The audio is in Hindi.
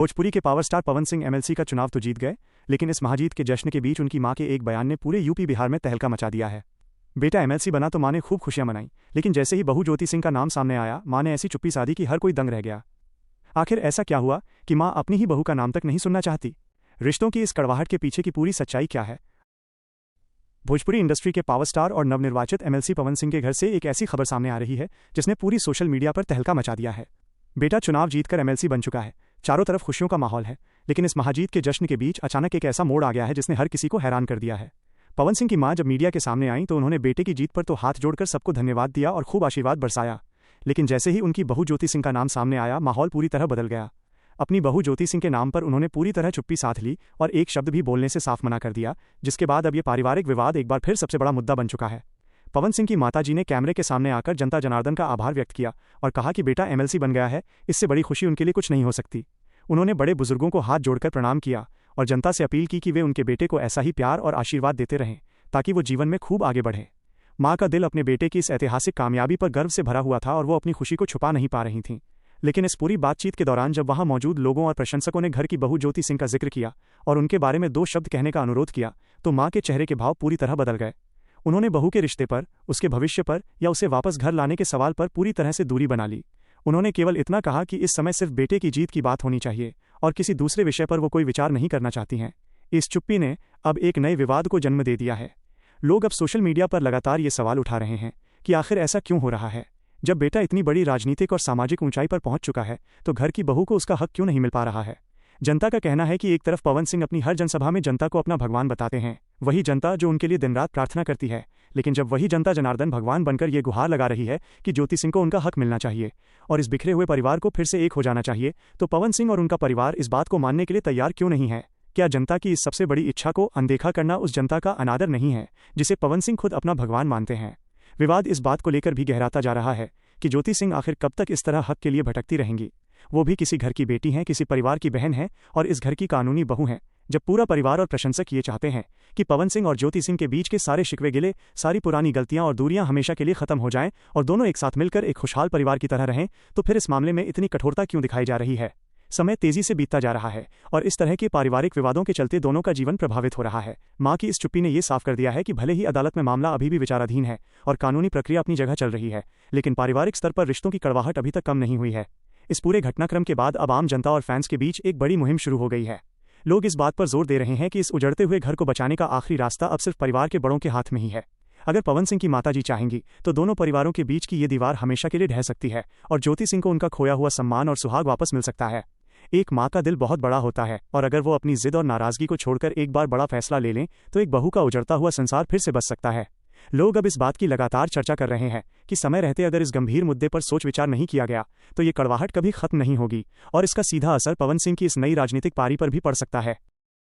भोजपुरी के power star Pawan Singh MLC का चुनाव तो जीत गए, लेकिन इस महाजीत के जश्न के बीच उनकी मां के एक बयान ने पूरे यूपी बिहार में तहलका मचा दिया है। बेटा एमएलसी बना तो मां ने खूब खुशियां मनाई, लेकिन जैसे ही बहू ज्योति सिंह का नाम सामने आया, मां ने ऐसी चुप्पी साधी कि हर कोई दंग रह गया। आखिर ऐसा क्या हुआ कि मां अपनी ही बहू का नाम तक नहीं सुनना चाहती? रिश्तों की इस कड़वाहट के पीछे की पूरी सच्चाई क्या है? भोजपुरी इंडस्ट्री के पावर स्टार और नवनिर्वाचित एमएलसी पवन सिंह के घर से एक ऐसी खबर सामने आ रही है जिसने पूरी सोशल मीडिया पर तहलका मचा दिया है। बेटा चुनाव जीतकर एमएलसी बन चुका है, चारों तरफ खुशियों का माहौल है, लेकिन इस महाजीत के जश्न के बीच अचानक एक ऐसा मोड़ आ गया है जिसने हर किसी को हैरान कर दिया है। पवन सिंह की मां जब मीडिया के सामने आई तो उन्होंने बेटे की जीत पर तो हाथ जोड़कर सबको धन्यवाद दिया और खूब आशीर्वाद बरसाया, लेकिन जैसे ही उनकी बहू ज्योति सिंह का नाम सामने आया, माहौल पूरी तरह बदल गया। अपनी बहू ज्योति सिंह के नाम पर उन्होंने पूरी तरह चुप्पी साध ली और एक शब्द भी बोलने से साफ मना कर दिया, जिसके बाद अब ये पारिवारिक विवाद एक बार फिर सबसे बड़ा मुद्दा बन चुका है। पवन सिंह की माताजी ने कैमरे के सामने आकर जनता जनार्दन का आभार व्यक्त किया और कहा कि बेटा एमएलसी बन गया है, इससे बड़ी खुशी उनके लिए कुछ नहीं हो सकती। उन्होंने बड़े बुजुर्गों को हाथ जोड़कर प्रणाम किया और जनता से अपील की कि वे उनके बेटे को ऐसा ही प्यार और आशीर्वाद देते रहें ताकि वो जीवन में खूब आगे बढ़े। मां का दिल अपने बेटे की इस ऐतिहासिक कामयाबी पर गर्व से भरा हुआ था और वो अपनी खुशी को छुपा नहीं पा रही थीं। लेकिन इस पूरी बातचीत के दौरान जब वहां मौजूद लोगों और प्रशंसकों ने घर की बहू ज्योति सिंह का जिक्र किया और उनके बारे में दो शब्द कहने का अनुरोध किया, तो मां के चेहरे के भाव पूरी तरह बदल गए। उन्होंने बहू के रिश्ते पर, उसके भविष्य पर या उसे वापस घर लाने के सवाल पर पूरी तरह से दूरी बना ली। उन्होंने केवल इतना कहा कि इस समय सिर्फ बेटे की जीत की बात होनी चाहिए और किसी दूसरे विषय पर वो कोई विचार नहीं करना चाहती हैं। इस चुप्पी ने अब एक नए विवाद को जन्म दे दिया है। लोग अब सोशल मीडिया पर लगातार ये सवाल उठा रहे हैं कि आखिर ऐसा क्यों हो रहा है? जब बेटा इतनी बड़ी राजनीतिक और सामाजिक ऊंचाई पर पहुंच चुका है तो घर की बहू को उसका हक क्यों नहीं मिल पा रहा है? जनता का कहना है कि एक तरफ पवन सिंह अपनी हर जनसभा में जनता को अपना भगवान बताते हैं, वही जनता जो उनके लिए दिन रात प्रार्थना करती है, लेकिन जब वही जनता जनार्दन भगवान बनकर ये गुहार लगा रही है कि ज्योति सिंह को उनका हक मिलना चाहिए और इस बिखरे हुए परिवार को फिर से एक हो जाना चाहिए, तो पवन सिंह और उनका परिवार इस बात को मानने के लिए तैयार क्यों नहीं है? क्या जनता की इस सबसे बड़ी इच्छा को अनदेखा करना उस जनता का अनादर नहीं है जिसे पवन सिंह खुद अपना भगवान मानते हैं? विवाद इस बात को लेकर भी गहराता जा रहा है कि ज्योति सिंह आखिर कब तक इस तरह हक के लिए भटकती रहेंगी? वो भी किसी घर की बेटी हैं, किसी परिवार की बहन हैं और इस घर की कानूनी बहू हैं। जब पूरा परिवार और प्रशंसक ये चाहते हैं कि पवन सिंह और ज्योति सिंह के बीच के सारे शिकवे गिले, सारी पुरानी गलतियां और दूरियां हमेशा के लिए खत्म हो जाएं और दोनों एक साथ मिलकर एक खुशहाल परिवार की तरह रहें, तो फिर इस मामले में इतनी कठोरता क्यों दिखाई जा रही है? समय तेजी से बीतता जा रहा है और इस तरह के पारिवारिक विवादों के चलते दोनों का जीवन प्रभावित हो रहा है। मां की इस चुप्पी ने यह साफ कर दिया है कि भले ही अदालत में मामला अभी भी विचाराधीन है और कानूनी प्रक्रिया अपनी जगह चल रही है, लेकिन पारिवारिक स्तर पर रिश्तों की कड़वाहट अभी तक कम नहीं हुई है। इस पूरे घटनाक्रम के बाद अब आम जनता और फैंस के बीच एक बड़ी मुहिम शुरू हो गई है। लोग इस बात पर जोर दे रहे हैं कि इस उजड़ते हुए घर को बचाने का आखिरी रास्ता अब सिर्फ परिवार के बड़ों के हाथ में ही है। अगर पवन सिंह की माताजी चाहेंगी तो दोनों परिवारों के बीच की ये दीवार हमेशा के लिए ढह सकती है और ज्योति सिंह को उनका खोया हुआ सम्मान और सुहाग वापस मिल सकता है। एक मां का दिल बहुत बड़ा होता है और अगर वो अपनी जिद और नाराजगी को छोड़कर एक बार बड़ा फैसला ले लें तो एक बहू का उजड़ता हुआ संसार फिर से बच सकता है। लोग अब इस बात की लगातार चर्चा कर रहे हैं कि समय रहते अगर इस गंभीर मुद्दे पर सोच विचार नहीं किया गया तो ये कड़वाहट कभी खत्म नहीं होगी और इसका सीधा असर पवन सिंह की इस नई राजनीतिक पारी पर भी पड़ सकता है।